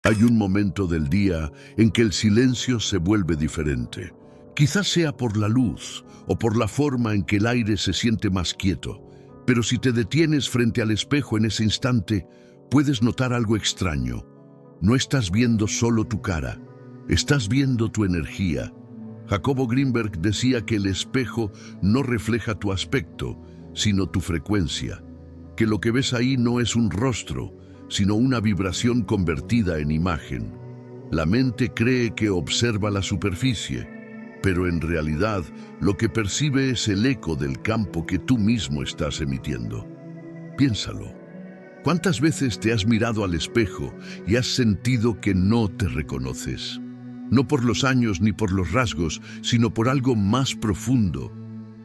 Hay un momento del día en que el silencio se vuelve diferente. Quizás sea por la luz o por la forma en que el aire se siente más quieto, pero si te detienes frente al espejo en ese instante, puedes notar algo extraño. No estás viendo solo tu cara, estás viendo tu energía. Jacobo Greenberg decía que el espejo no refleja tu aspecto, sino tu frecuencia, que lo que ves ahí no es un rostro, sino una vibración convertida en imagen. La mente cree que observa la superficie, pero en realidad lo que percibe es el eco del campo que tú mismo estás emitiendo. Piénsalo. ¿Cuántas veces te has mirado al espejo y has sentido que no te reconoces? No por los años ni por los rasgos, sino por algo más profundo,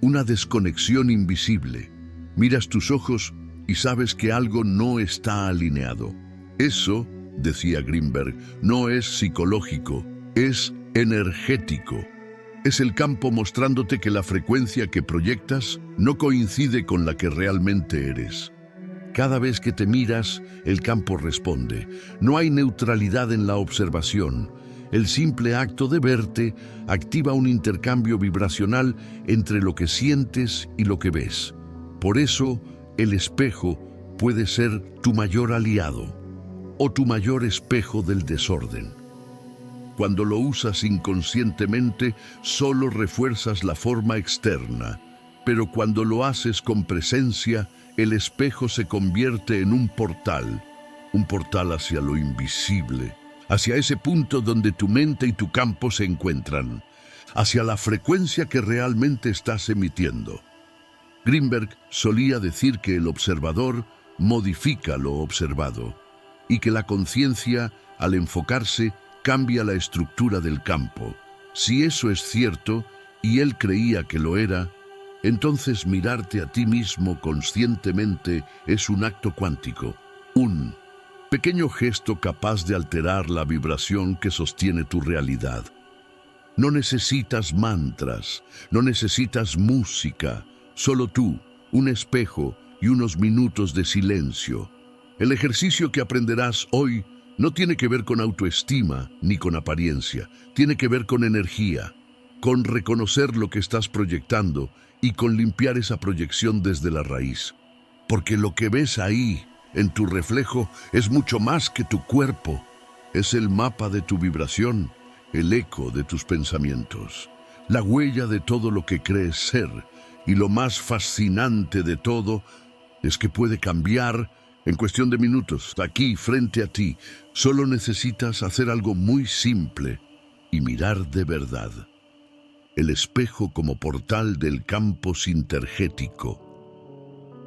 una desconexión invisible. Miras tus ojos y sabes que algo no está alineado. Eso, decía Greenberg, no es psicológico, es energético. Es el campo mostrándote que la frecuencia que proyectas no coincide con la que realmente eres. Cada vez que te miras, el campo responde. No hay neutralidad en la observación. El simple acto de verte activa un intercambio vibracional entre lo que sientes y lo que ves. Por eso, el espejo puede ser tu mayor aliado o tu mayor espejo del desorden. Cuando lo usas inconscientemente, solo refuerzas la forma externa, pero cuando lo haces con presencia, el espejo se convierte en un portal hacia lo invisible, hacia ese punto donde tu mente y tu campo se encuentran, hacia la frecuencia que realmente estás emitiendo. Greenberg solía decir que el observador modifica lo observado y que la conciencia, al enfocarse, cambia la estructura del campo. Si eso es cierto, y él creía que lo era, entonces mirarte a ti mismo conscientemente es un acto cuántico, un pequeño gesto capaz de alterar la vibración que sostiene tu realidad. No necesitas mantras, no necesitas música, solo tú, un espejo y unos minutos de silencio. El ejercicio que aprenderás hoy no tiene que ver con autoestima ni con apariencia, tiene que ver con energía, con reconocer lo que estás proyectando y con limpiar esa proyección desde la raíz. Porque lo que ves ahí, en tu reflejo, es mucho más que tu cuerpo. Es el mapa de tu vibración, el eco de tus pensamientos, la huella de todo lo que crees ser. Y lo más fascinante de todo es que puede cambiar en cuestión de minutos, aquí, frente a ti. Solo necesitas hacer algo muy simple y mirar de verdad. El espejo como portal del campo sintergético.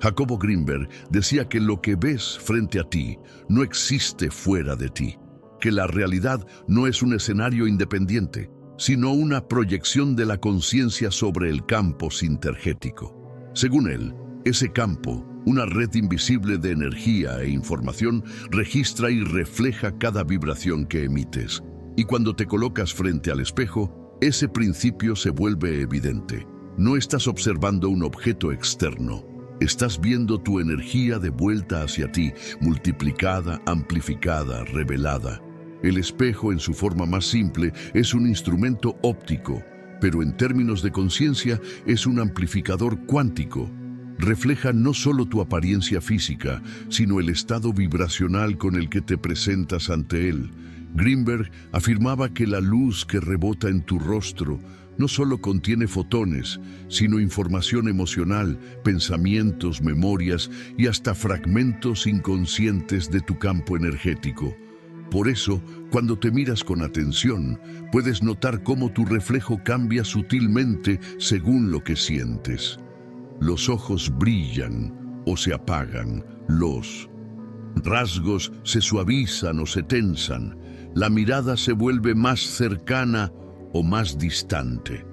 Jacobo Greenberg decía que lo que ves frente a ti no existe fuera de ti, que la realidad no es un escenario independiente, sino una proyección de la conciencia sobre el campo sintergético. Según él, ese campo, una red invisible de energía e información, registra y refleja cada vibración que emites. Y cuando te colocas frente al espejo, ese principio se vuelve evidente. No estás observando un objeto externo. Estás viendo tu energía de vuelta hacia ti, multiplicada, amplificada, revelada. El espejo, en su forma más simple, es un instrumento óptico, pero en términos de conciencia es un amplificador cuántico. Refleja no solo tu apariencia física, sino el estado vibracional con el que te presentas ante él. Greenberg afirmaba que la luz que rebota en tu rostro no solo contiene fotones, sino información emocional, pensamientos, memorias y hasta fragmentos inconscientes de tu campo energético. Por eso, cuando te miras con atención, puedes notar cómo tu reflejo cambia sutilmente según lo que sientes. Los ojos brillan o se apagan, los rasgos se suavizan o se tensan, la mirada se vuelve más cercana o más distante.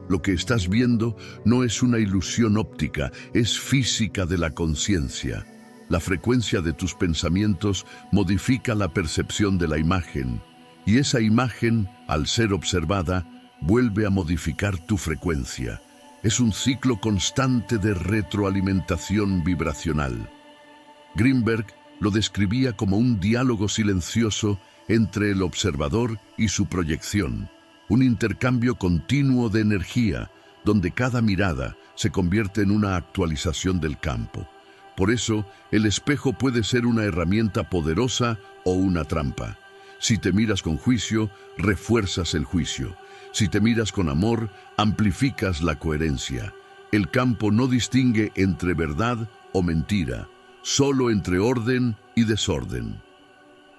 Lo que estás viendo no es una ilusión óptica, es física de la conciencia. La frecuencia de tus pensamientos modifica la percepción de la imagen, y esa imagen, al ser observada, vuelve a modificar tu frecuencia. Es un ciclo constante de retroalimentación vibracional. Greenberg lo describía como un diálogo silencioso entre el observador y su proyección, un intercambio continuo de energía, donde cada mirada se convierte en una actualización del campo. Por eso, el espejo puede ser una herramienta poderosa o una trampa. Si te miras con juicio, refuerzas el juicio. Si te miras con amor, amplificas la coherencia. El campo no distingue entre verdad o mentira, solo entre orden y desorden.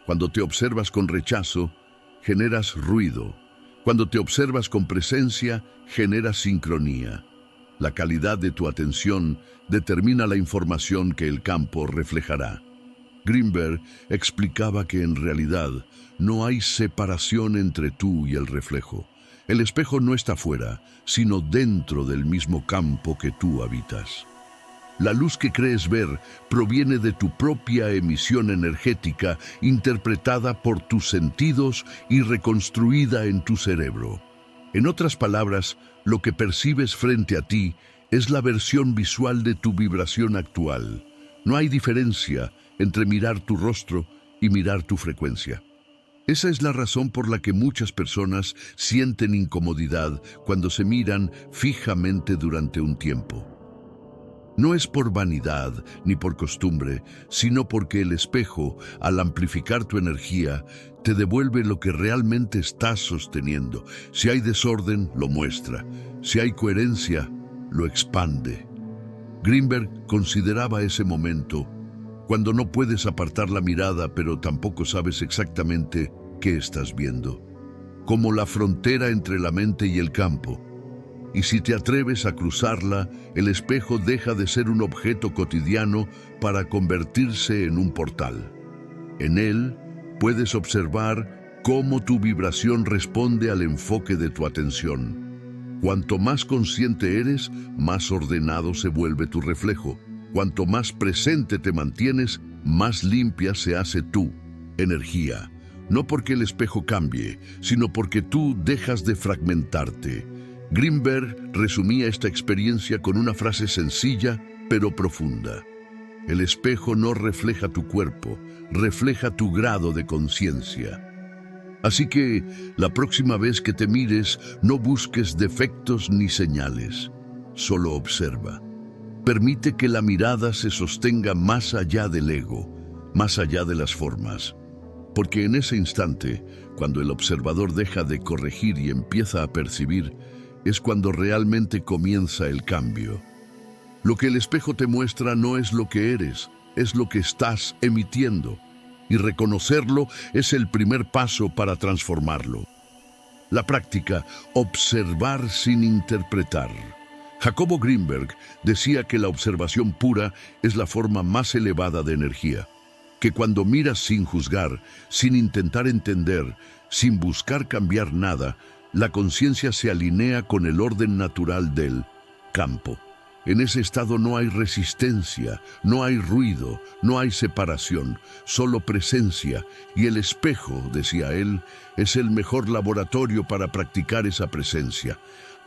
Cuando te observas con rechazo, generas ruido. Cuando te observas con presencia, generas sincronía. La calidad de tu atención determina la información que el campo reflejará. Greenberg explicaba que en realidad no hay separación entre tú y el reflejo. El espejo no está fuera, sino dentro del mismo campo que tú habitas. La luz que crees ver proviene de tu propia emisión energética, interpretada por tus sentidos y reconstruida en tu cerebro. En otras palabras, lo que percibes frente a ti es la versión visual de tu vibración actual. No hay diferencia entre mirar tu rostro y mirar tu frecuencia. Esa es la razón por la que muchas personas sienten incomodidad cuando se miran fijamente durante un tiempo. No es por vanidad ni por costumbre, sino porque el espejo, al amplificar tu energía, te devuelve lo que realmente estás sosteniendo. Si hay desorden, lo muestra. Si hay coherencia, lo expande. Greenberg consideraba ese momento cuando no puedes apartar la mirada, pero tampoco sabes exactamente qué estás viendo, como la frontera entre la mente y el campo. Y si te atreves a cruzarla, el espejo deja de ser un objeto cotidiano para convertirse en un portal. En él puedes observar cómo tu vibración responde al enfoque de tu atención. Cuanto más consciente eres, más ordenado se vuelve tu reflejo. Cuanto más presente te mantienes, más limpia se hace tu energía. No porque el espejo cambie, sino porque tú dejas de fragmentarte. Greenberg resumía esta experiencia con una frase sencilla, pero profunda. El espejo no refleja tu cuerpo, refleja tu grado de conciencia. Así que, la próxima vez que te mires, no busques defectos ni señales. Solo observa. Permite que la mirada se sostenga más allá del ego, más allá de las formas. Porque en ese instante, cuando el observador deja de corregir y empieza a percibir, es cuando realmente comienza el cambio. Lo que el espejo te muestra no es lo que eres, es lo que estás emitiendo. Y reconocerlo es el primer paso para transformarlo. La práctica, observar sin interpretar. Jacobo Greenberg decía que la observación pura es la forma más elevada de energía. Que cuando miras sin juzgar, sin intentar entender, sin buscar cambiar nada, la conciencia se alinea con el orden natural del campo. En ese estado no hay resistencia, no hay ruido, no hay separación, solo presencia, y el espejo, decía él, es el mejor laboratorio para practicar esa presencia.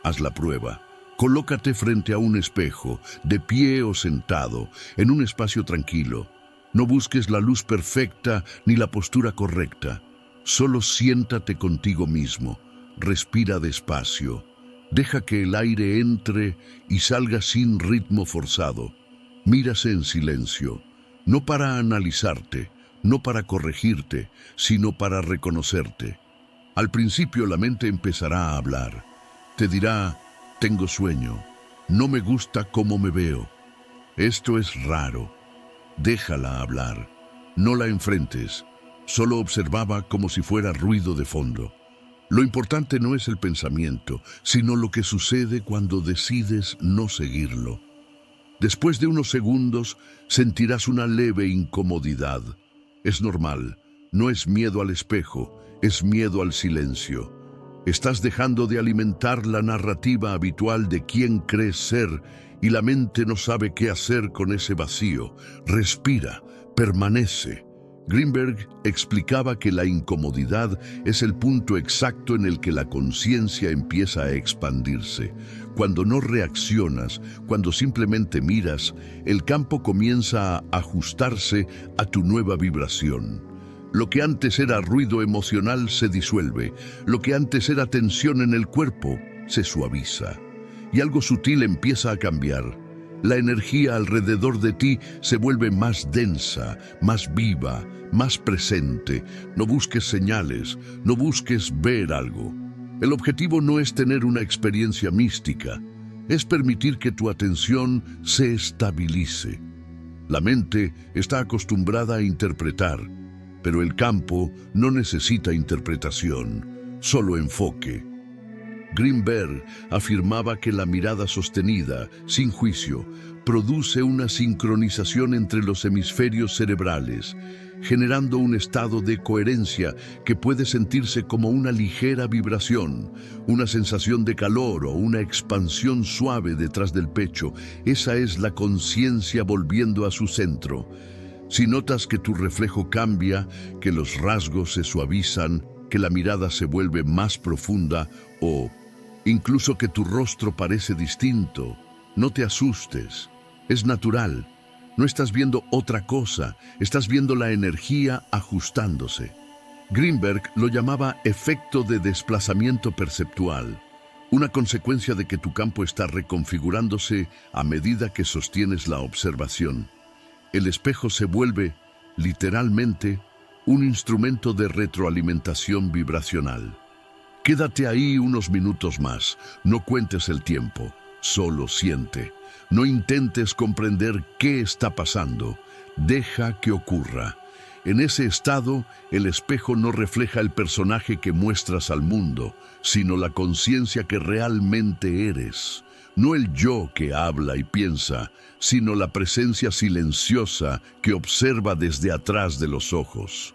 Haz la prueba. Colócate frente a un espejo, de pie o sentado, en un espacio tranquilo. No busques la luz perfecta ni la postura correcta. Solo siéntate contigo mismo. Respira despacio. Deja que el aire entre y salga sin ritmo forzado. Mírase en silencio, no para analizarte, no para corregirte, sino para reconocerte. Al principio la mente empezará a hablar. Te dirá, tengo sueño, no me gusta cómo me veo. Esto es raro. Déjala hablar. No la enfrentes. Solo observaba como si fuera ruido de fondo. Lo importante no es el pensamiento, sino lo que sucede cuando decides no seguirlo. Después de unos segundos, sentirás una leve incomodidad. Es normal, no es miedo al espejo, es miedo al silencio. Estás dejando de alimentar la narrativa habitual de quién crees ser y la mente no sabe qué hacer con ese vacío. Respira, permanece. Greenberg explicaba que la incomodidad es el punto exacto en el que la conciencia empieza a expandirse. Cuando no reaccionas, cuando simplemente miras, el campo comienza a ajustarse a tu nueva vibración. Lo que antes era ruido emocional se disuelve. Lo que antes era tensión en el cuerpo se suaviza. Y algo sutil empieza a cambiar. La energía alrededor de ti se vuelve más densa, más viva, más presente. No busques señales, no busques ver algo. El objetivo no es tener una experiencia mística, es permitir que tu atención se estabilice. La mente está acostumbrada a interpretar, pero el campo no necesita interpretación, solo enfoque. Greenberg afirmaba que la mirada sostenida, sin juicio, produce una sincronización entre los hemisferios cerebrales, generando un estado de coherencia que puede sentirse como una ligera vibración, una sensación de calor o una expansión suave detrás del pecho. Esa es la conciencia volviendo a su centro. Si notas que tu reflejo cambia, que los rasgos se suavizan, que la mirada se vuelve más profunda o incluso que tu rostro parece distinto, no te asustes. Es natural. No estás viendo otra cosa, estás viendo la energía ajustándose. Greenberg lo llamaba efecto de desplazamiento perceptual, una consecuencia de que tu campo está reconfigurándose a medida que sostienes la observación. El espejo se vuelve, literalmente, un instrumento de retroalimentación vibracional. Quédate ahí unos minutos más, no cuentes el tiempo, solo siente. No intentes comprender qué está pasando, deja que ocurra. En ese estado, el espejo no refleja el personaje que muestras al mundo, sino la conciencia que realmente eres. No el yo que habla y piensa, sino la presencia silenciosa que observa desde atrás de los ojos.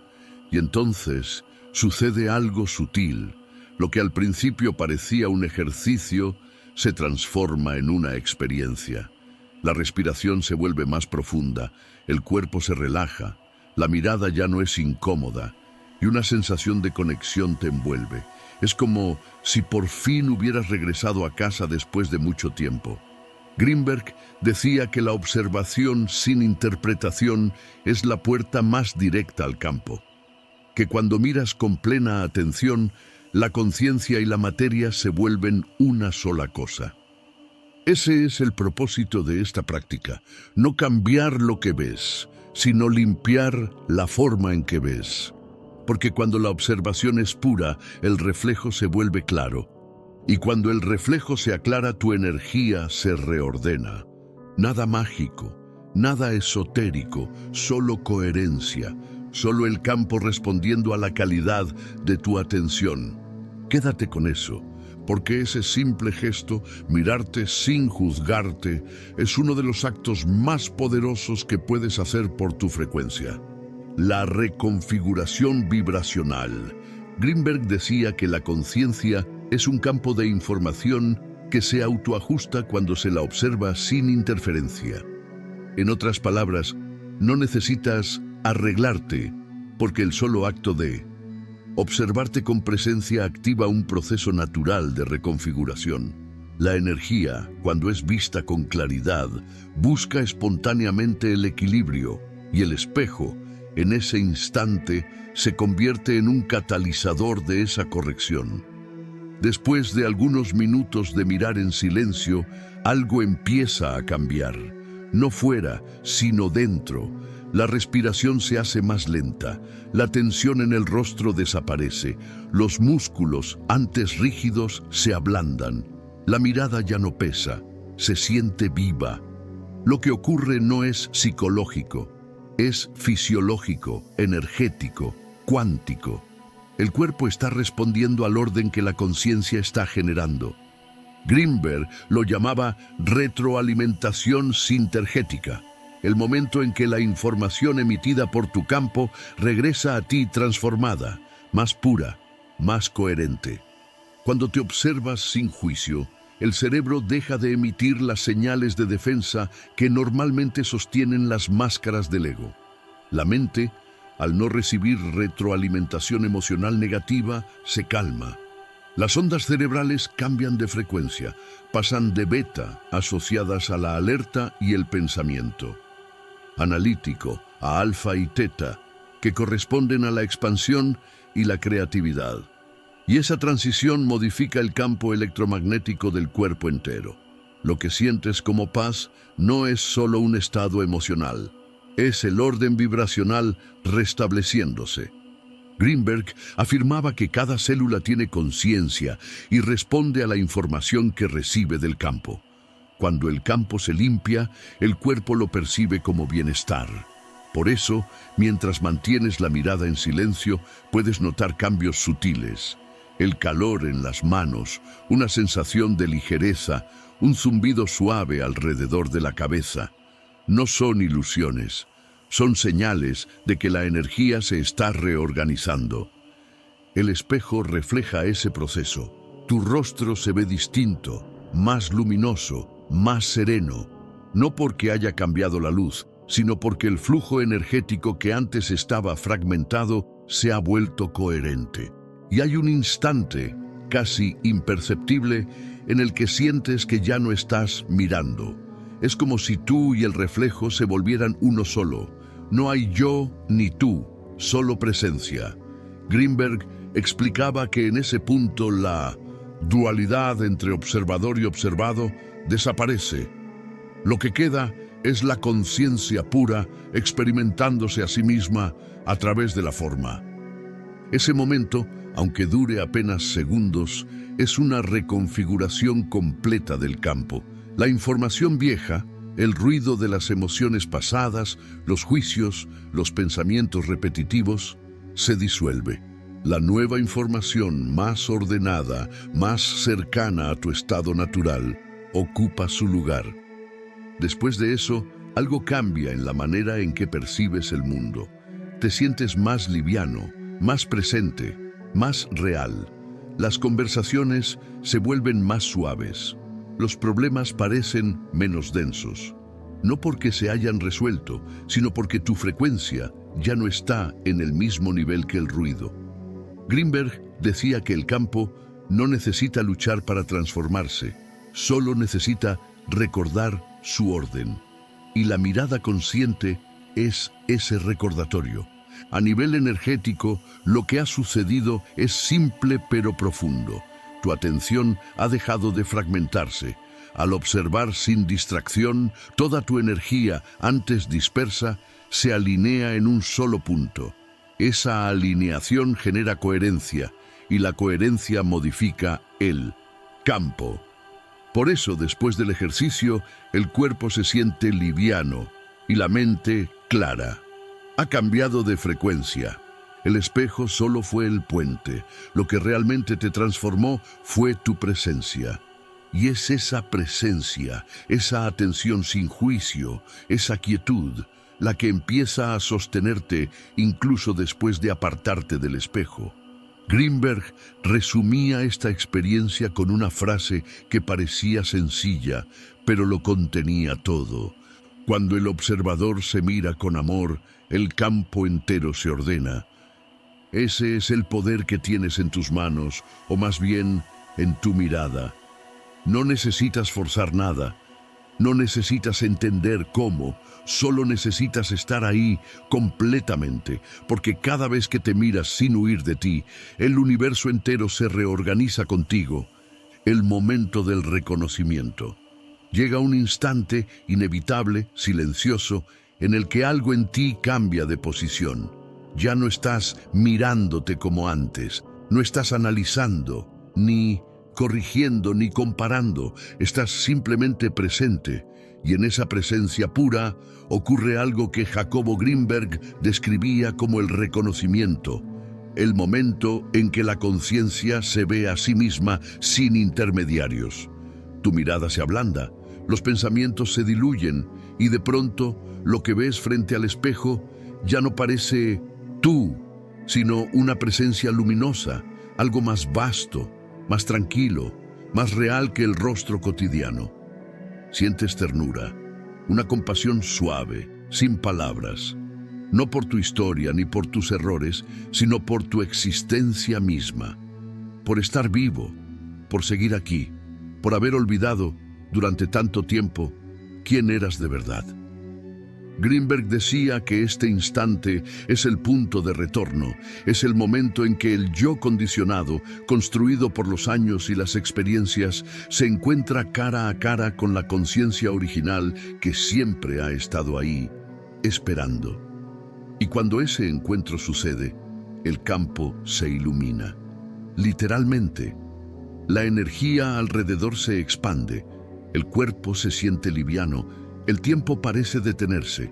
Y entonces sucede algo sutil. Lo que al principio parecía un ejercicio se transforma en una experiencia. La respiración se vuelve más profunda, el cuerpo se relaja, la mirada ya no es incómoda y una sensación de conexión te envuelve. Es como si por fin hubieras regresado a casa después de mucho tiempo. Greenberg decía que la observación sin interpretación es la puerta más directa al campo, que cuando miras con plena atención, la conciencia y la materia se vuelven una sola cosa. Ese es el propósito de esta práctica, no cambiar lo que ves, sino limpiar la forma en que ves. Porque cuando la observación es pura, el reflejo se vuelve claro. Y cuando el reflejo se aclara, tu energía se reordena. Nada mágico, nada esotérico, solo coherencia, solo el campo respondiendo a la calidad de tu atención. Quédate con eso, porque ese simple gesto, mirarte sin juzgarte, es uno de los actos más poderosos que puedes hacer por tu frecuencia. La reconfiguración vibracional. Greenberg decía que la conciencia es un campo de información que se autoajusta cuando se la observa sin interferencia. En otras palabras, no necesitas arreglarte, porque el solo acto de observarte con presencia activa un proceso natural de reconfiguración. La energía, cuando es vista con claridad, busca espontáneamente el equilibrio y el espejo, en ese instante, se convierte en un catalizador de esa corrección. Después de algunos minutos de mirar en silencio, algo empieza a cambiar. No fuera, sino dentro. La respiración se hace más lenta, la tensión en el rostro desaparece, los músculos, antes rígidos, se ablandan. La mirada ya no pesa, se siente viva. Lo que ocurre no es psicológico, es fisiológico, energético, cuántico. El cuerpo está respondiendo al orden que la conciencia está generando. Greenberg lo llamaba retroalimentación sintergética, el momento en que la información emitida por tu campo regresa a ti transformada, más pura, más coherente. Cuando te observas sin juicio, el cerebro deja de emitir las señales de defensa que normalmente sostienen las máscaras del ego. La mente, al no recibir retroalimentación emocional negativa, se calma. Las ondas cerebrales cambian de frecuencia, pasan de beta, asociadas a la alerta y el pensamiento, analítico, a alfa y teta, que corresponden a la expansión y la creatividad. Y esa transición modifica el campo electromagnético del cuerpo entero. Lo que sientes como paz no es solo un estado emocional, es el orden vibracional restableciéndose. Greenberg afirmaba que cada célula tiene conciencia y responde a la información que recibe del campo. Cuando el campo se limpia, el cuerpo lo percibe como bienestar. Por eso, mientras mantienes la mirada en silencio, puedes notar cambios sutiles. El calor en las manos, una sensación de ligereza, un zumbido suave alrededor de la cabeza. No son ilusiones, son señales de que la energía se está reorganizando. El espejo refleja ese proceso. Tu rostro se ve distinto, más luminoso, más sereno, no porque haya cambiado la luz, sino porque el flujo energético que antes estaba fragmentado se ha vuelto coherente. Y hay un instante, casi imperceptible, en el que sientes que ya no estás mirando. Es como si tú y el reflejo se volvieran uno solo. No hay yo ni tú, solo presencia. Greenberg explicaba que en ese punto la dualidad entre observador y observado desaparece. Lo que queda es la conciencia pura experimentándose a sí misma a través de la forma. Ese momento, aunque dure apenas segundos, es una reconfiguración completa del campo. La información vieja, el ruido de las emociones pasadas, los juicios, los pensamientos repetitivos, se disuelve. La nueva información, más ordenada, más cercana a tu estado natural, ocupa su lugar. Después de eso, algo cambia en la manera en que percibes el mundo. Te sientes más liviano, más presente, más real. Las conversaciones se vuelven más suaves. Los problemas parecen menos densos. No porque se hayan resuelto, sino porque tu frecuencia ya no está en el mismo nivel que el ruido. Greenberg decía que el campo no necesita luchar para transformarse, solo necesita recordar su orden. Y la mirada consciente es ese recordatorio. A nivel energético, lo que ha sucedido es simple pero profundo. Tu atención ha dejado de fragmentarse. Al observar sin distracción, toda tu energía, antes dispersa, se alinea en un solo punto. Esa alineación genera coherencia, y la coherencia modifica el campo. Por eso, después del ejercicio, el cuerpo se siente liviano y la mente clara. Ha cambiado de frecuencia. El espejo solo fue el puente. Lo que realmente te transformó fue tu presencia. Y es esa presencia, esa atención sin juicio, esa quietud, la que empieza a sostenerte incluso después de apartarte del espejo. Greenberg resumía esta experiencia con una frase que parecía sencilla, pero lo contenía todo. Cuando el observador se mira con amor, el campo entero se ordena. Ese es el poder que tienes en tus manos, o más bien, en tu mirada. No necesitas forzar nada, no necesitas entender cómo, solo necesitas estar ahí completamente, porque cada vez que te miras sin huir de ti, el universo entero se reorganiza contigo. El momento del reconocimiento. Llega un instante inevitable, silencioso, en el que algo en ti cambia de posición. Ya no estás mirándote como antes, no estás analizando, ni corrigiendo, ni comparando, estás simplemente presente. Y en esa presencia pura ocurre algo que Jacobo Greenberg describía como el reconocimiento, el momento en que la conciencia se ve a sí misma sin intermediarios. Tu mirada se ablanda, los pensamientos se diluyen y de pronto lo que ves frente al espejo ya no parece tú, sino una presencia luminosa, algo más vasto, más tranquilo, más real que el rostro cotidiano. Sientes ternura, una compasión suave, sin palabras, no por tu historia ni por tus errores, sino por tu existencia misma, por estar vivo, por seguir aquí, por haber olvidado durante tanto tiempo quién eras de verdad. Greenberg decía que este instante es el punto de retorno, es el momento en que el yo condicionado, construido por los años y las experiencias, se encuentra cara a cara con la conciencia original que siempre ha estado ahí, esperando. Y cuando ese encuentro sucede, el campo se ilumina. Literalmente, la energía alrededor se expande, el cuerpo se siente liviano, el tiempo parece detenerse.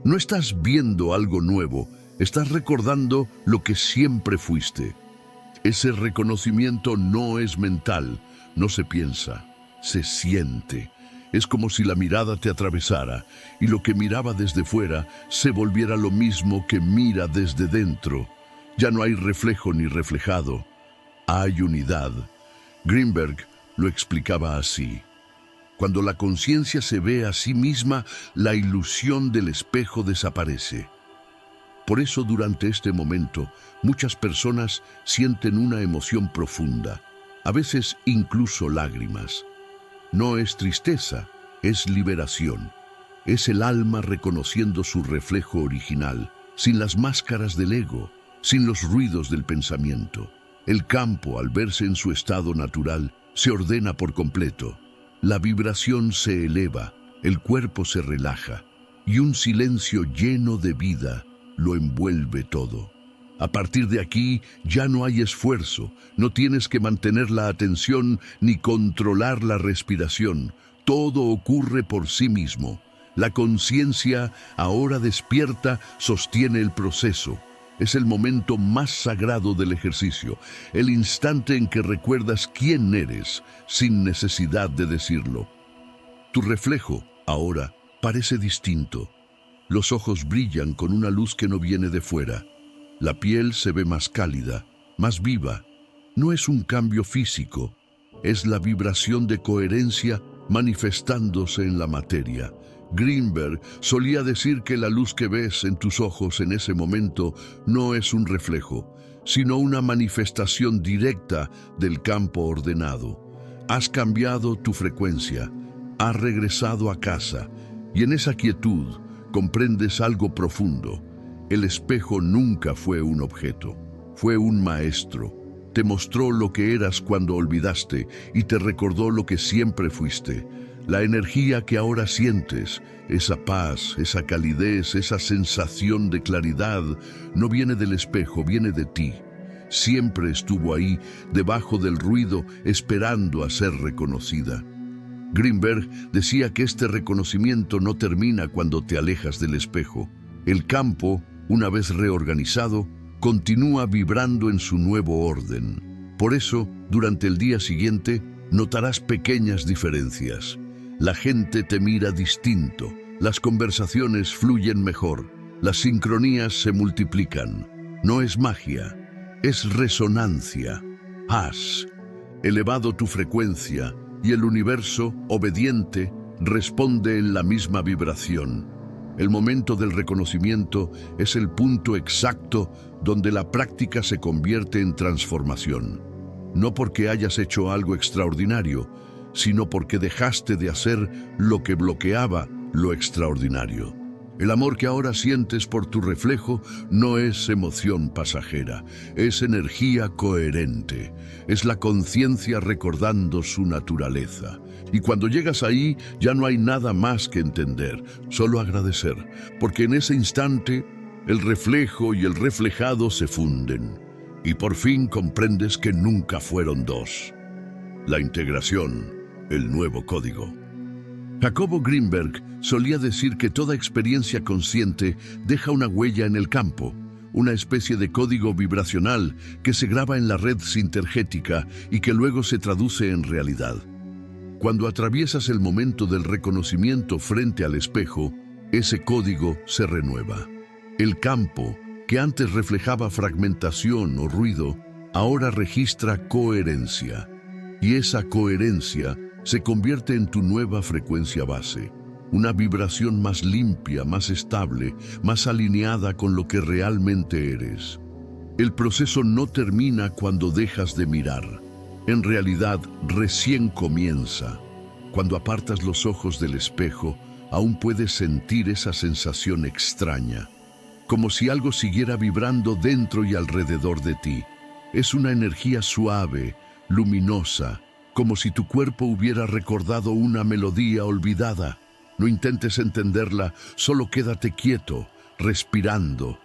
No estás viendo algo nuevo, estás recordando lo que siempre fuiste. Ese reconocimiento no es mental, no se piensa, se siente. Es como si la mirada te atravesara y lo que miraba desde fuera se volviera lo mismo que mira desde dentro. Ya no hay reflejo ni reflejado, hay unidad. Greenberg lo explicaba así. Cuando la conciencia se ve a sí misma, la ilusión del espejo desaparece. Por eso, durante este momento, muchas personas sienten una emoción profunda, a veces incluso lágrimas. No es tristeza, es liberación. Es el alma reconociendo su reflejo original, sin las máscaras del ego, sin los ruidos del pensamiento. El campo, al verse en su estado natural, se ordena por completo. La vibración se eleva, el cuerpo se relaja y un silencio lleno de vida lo envuelve todo. A partir de aquí ya no hay esfuerzo, no tienes que mantener la atención ni controlar la respiración. Todo ocurre por sí mismo. La conciencia, ahora despierta, sostiene el proceso. Es el momento más sagrado del ejercicio, el instante en que recuerdas quién eres, sin necesidad de decirlo. Tu reflejo, ahora, parece distinto. Los ojos brillan con una luz que no viene de fuera. La piel se ve más cálida, más viva. No es un cambio físico, es la vibración de coherencia manifestándose en la materia. Greenberg solía decir que la luz que ves en tus ojos en ese momento no es un reflejo, sino una manifestación directa del campo ordenado. Has cambiado tu frecuencia, has regresado a casa, y en esa quietud comprendes algo profundo. El espejo nunca fue un objeto, fue un maestro. Te mostró lo que eras cuando olvidaste y te recordó lo que siempre fuiste. La energía que ahora sientes, esa paz, esa calidez, esa sensación de claridad, no viene del espejo, viene de ti. Siempre estuvo ahí, debajo del ruido, esperando a ser reconocida. Greenberg decía que este reconocimiento no termina cuando te alejas del espejo. El campo, una vez reorganizado, continúa vibrando en su nuevo orden. Por eso, durante el día siguiente, notarás pequeñas diferencias. La gente te mira distinto, las conversaciones fluyen mejor, las sincronías se multiplican. No es magia, es resonancia. Has elevado tu frecuencia y el universo, obediente, responde en la misma vibración. El momento del reconocimiento es el punto exacto donde la práctica se convierte en transformación. No porque hayas hecho algo extraordinario, sino porque dejaste de hacer lo que bloqueaba lo extraordinario. El amor que ahora sientes por tu reflejo no es emoción pasajera, es energía coherente, es la conciencia recordando su naturaleza. Y cuando llegas ahí, ya no hay nada más que entender, solo agradecer, porque en ese instante el reflejo y el reflejado se funden, y por fin comprendes que nunca fueron dos. La integración, el nuevo código. Jacobo Greenberg solía decir que toda experiencia consciente deja una huella en el campo, una especie de código vibracional que se graba en la red sintergética y que luego se traduce en realidad. Cuando atraviesas el momento del reconocimiento frente al espejo, ese código se renueva. El campo, que antes reflejaba fragmentación o ruido, ahora registra coherencia. Y esa coherencia se convierte en tu nueva frecuencia base, una vibración más limpia, más estable, más alineada con lo que realmente eres. El proceso no termina cuando dejas de mirar. En realidad, recién comienza. Cuando apartas los ojos del espejo, aún puedes sentir esa sensación extraña, como si algo siguiera vibrando dentro y alrededor de ti. Es una energía suave, luminosa, como si tu cuerpo hubiera recordado una melodía olvidada. No intentes entenderla, solo quédate quieto, respirando.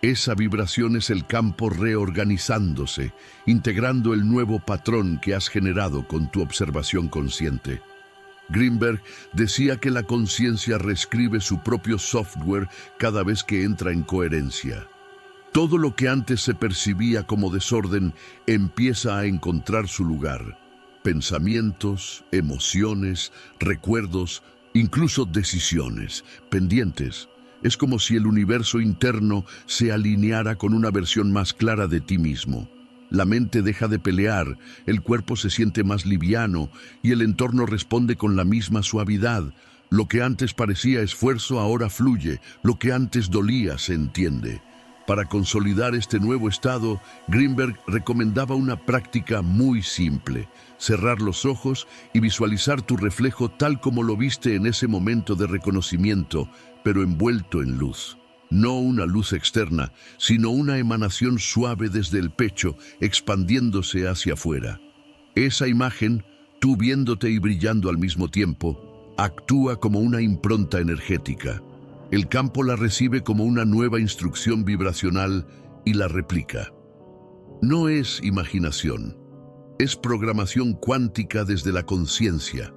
Esa vibración es el campo reorganizándose, integrando el nuevo patrón que has generado con tu observación consciente. Greenberg decía que la conciencia reescribe su propio software cada vez que entra en coherencia. Todo lo que antes se percibía como desorden empieza a encontrar su lugar. Pensamientos, emociones, recuerdos, incluso decisiones, pendientes. Es como si el universo interno se alineara con una versión más clara de ti mismo. La mente deja de pelear, el cuerpo se siente más liviano y el entorno responde con la misma suavidad. Lo que antes parecía esfuerzo ahora fluye, lo que antes dolía se entiende. Para consolidar este nuevo estado, Greenberg recomendaba una práctica muy simple: cerrar los ojos y visualizar tu reflejo tal como lo viste en ese momento de reconocimiento, pero envuelto en luz. No una luz externa, sino una emanación suave desde el pecho, expandiéndose hacia afuera. Esa imagen, tú viéndote y brillando al mismo tiempo, actúa como una impronta energética. El campo la recibe como una nueva instrucción vibracional y la replica. No es imaginación, es programación cuántica desde la conciencia.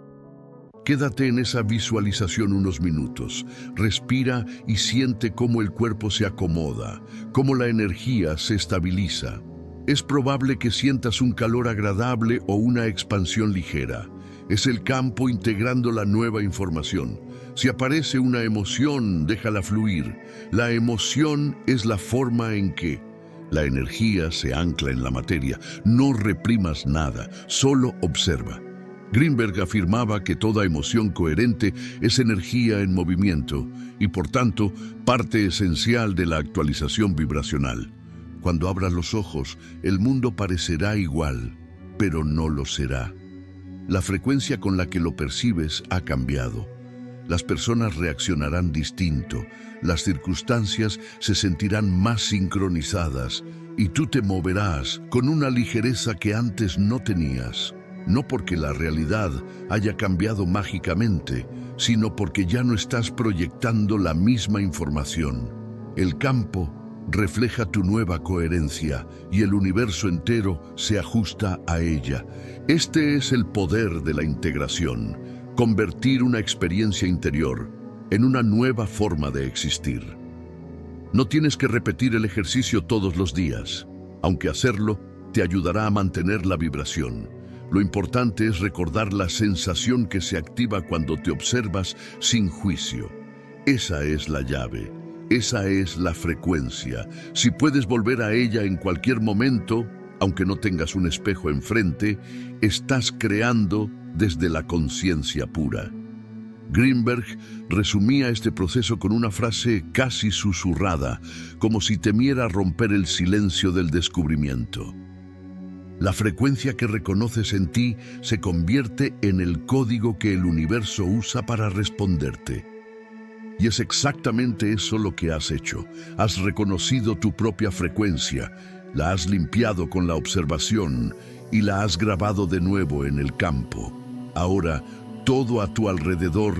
Quédate en esa visualización unos minutos, respira y siente cómo el cuerpo se acomoda, cómo la energía se estabiliza. Es probable que sientas un calor agradable o una expansión ligera. Es el campo integrando la nueva información. Si aparece una emoción, déjala fluir. La emoción es la forma en que la energía se ancla en la materia. No reprimas nada, solo observa. Greenberg afirmaba que toda emoción coherente es energía en movimiento y, por tanto, parte esencial de la actualización vibracional. Cuando abras los ojos, el mundo parecerá igual, pero no lo será. La frecuencia con la que lo percibes ha cambiado. Las personas reaccionarán distinto, las circunstancias se sentirán más sincronizadas y tú te moverás con una ligereza que antes no tenías. No porque la realidad haya cambiado mágicamente, sino porque ya no estás proyectando la misma información. El campo refleja tu nueva coherencia y el universo entero se ajusta a ella. Este es el poder de la integración, convertir una experiencia interior en una nueva forma de existir. No tienes que repetir el ejercicio todos los días, aunque hacerlo te ayudará a mantener la vibración. Lo importante es recordar la sensación que se activa cuando te observas sin juicio. Esa es la llave, esa es la frecuencia. Si puedes volver a ella en cualquier momento, aunque no tengas un espejo enfrente, estás creando desde la conciencia pura. Greenberg resumía este proceso con una frase casi susurrada, como si temiera romper el silencio del descubrimiento. La frecuencia que reconoces en ti se convierte en el código que el universo usa para responderte. Y es exactamente eso lo que has hecho. Has reconocido tu propia frecuencia, la has limpiado con la observación y la has grabado de nuevo en el campo. Ahora, todo a tu alrededor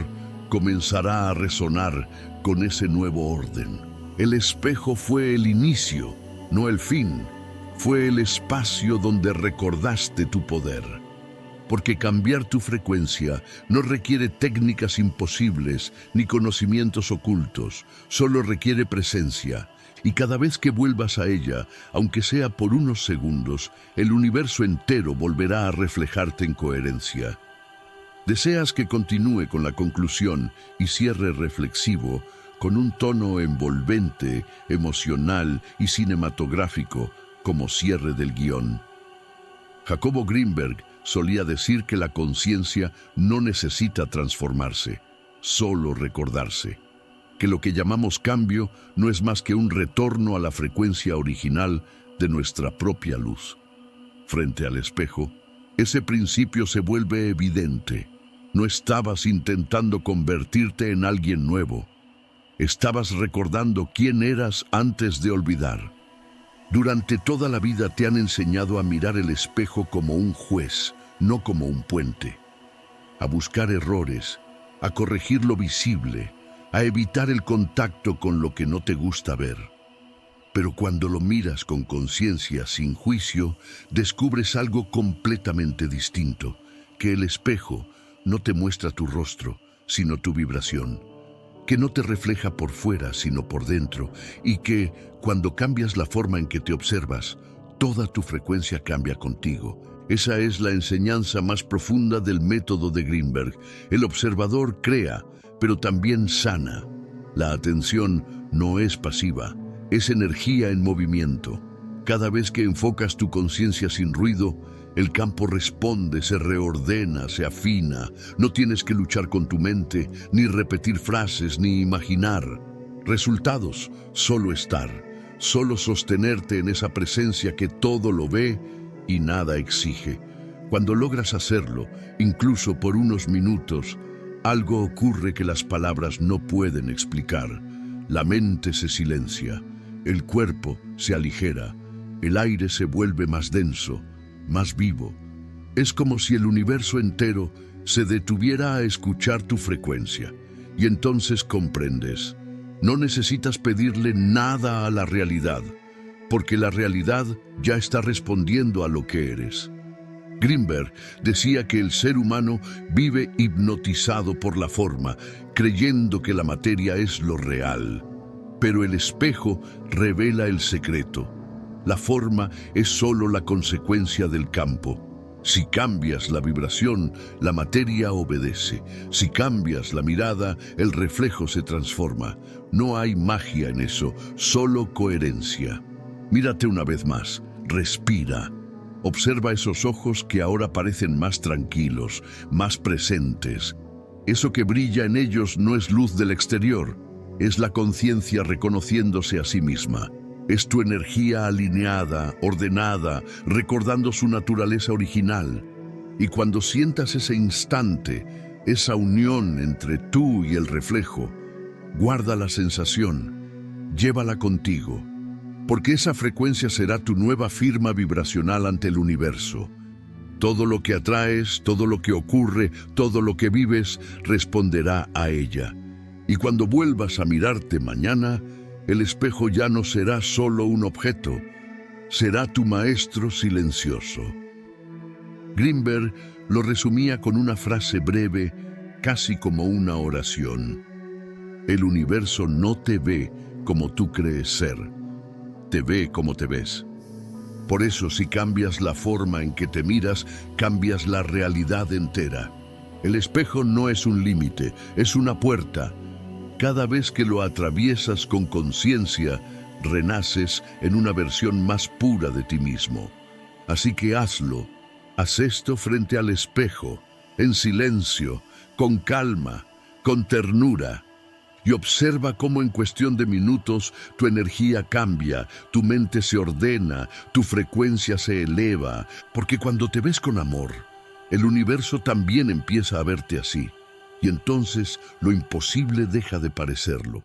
comenzará a resonar con ese nuevo orden. El espejo fue el inicio, no el fin. Fue el espacio donde recordaste tu poder. Porque cambiar tu frecuencia no requiere técnicas imposibles ni conocimientos ocultos, solo requiere presencia. Y cada vez que vuelvas a ella, aunque sea por unos segundos, el universo entero volverá a reflejarte en coherencia. Deseas que continúe con la conclusión y cierre reflexivo, con un tono envolvente, emocional y cinematográfico, como cierre del guión. Jacobo Greenberg solía decir que la conciencia no necesita transformarse, solo recordarse. Que lo que llamamos cambio no es más que un retorno a la frecuencia original de nuestra propia luz. Frente al espejo, ese principio se vuelve evidente. No estabas intentando convertirte en alguien nuevo. Estabas recordando quién eras antes de olvidar. Durante toda la vida te han enseñado a mirar el espejo como un juez, no como un puente. A buscar errores, a corregir lo visible, a evitar el contacto con lo que no te gusta ver. Pero cuando lo miras con conciencia, sin juicio, descubres algo completamente distinto, que el espejo no te muestra tu rostro, sino tu vibración, que no te refleja por fuera, sino por dentro, y que, cuando cambias la forma en que te observas, toda tu frecuencia cambia contigo. Esa es la enseñanza más profunda del método de Greenberg. El observador crea, pero también sana. La atención no es pasiva, es energía en movimiento. Cada vez que enfocas tu conciencia sin ruido, el campo responde, se reordena, se afina. No tienes que luchar con tu mente, ni repetir frases, ni imaginar resultados, solo estar, solo sostenerte en esa presencia que todo lo ve y nada exige. Cuando logras hacerlo, incluso por unos minutos, algo ocurre que las palabras no pueden explicar. La mente se silencia, el cuerpo se aligera, el aire se vuelve más denso, más vivo. Es como si el universo entero se detuviera a escuchar tu frecuencia. Y entonces comprendes. No necesitas pedirle nada a la realidad, porque la realidad ya está respondiendo a lo que eres. Greenberg decía que el ser humano vive hipnotizado por la forma, creyendo que la materia es lo real. Pero el espejo revela el secreto. La forma es solo la consecuencia del campo. Si cambias la vibración, la materia obedece. Si cambias la mirada, el reflejo se transforma. No hay magia en eso, solo coherencia. Mírate una vez más, respira. Observa esos ojos que ahora parecen más tranquilos, más presentes. Eso que brilla en ellos no es luz del exterior, es la conciencia reconociéndose a sí misma. Es tu energía alineada, ordenada, recordando su naturaleza original. Y cuando sientas ese instante, esa unión entre tú y el reflejo, guarda la sensación, llévala contigo, porque esa frecuencia será tu nueva firma vibracional ante el universo. Todo lo que atraes, todo lo que ocurre, todo lo que vives, responderá a ella. Y cuando vuelvas a mirarte mañana, el espejo ya no será solo un objeto, será tu maestro silencioso. Greenberg lo resumía con una frase breve, casi como una oración. El universo no te ve como tú crees ser, te ve como te ves. Por eso, si cambias la forma en que te miras, cambias la realidad entera. El espejo no es un límite, es una puerta. Cada vez que lo atraviesas con conciencia, renaces en una versión más pura de ti mismo. Así que hazlo. Haz esto frente al espejo, en silencio, con calma, con ternura. Y observa cómo en cuestión de minutos tu energía cambia, tu mente se ordena, tu frecuencia se eleva. Porque cuando te ves con amor, el universo también empieza a verte así. Y entonces lo imposible deja de parecerlo.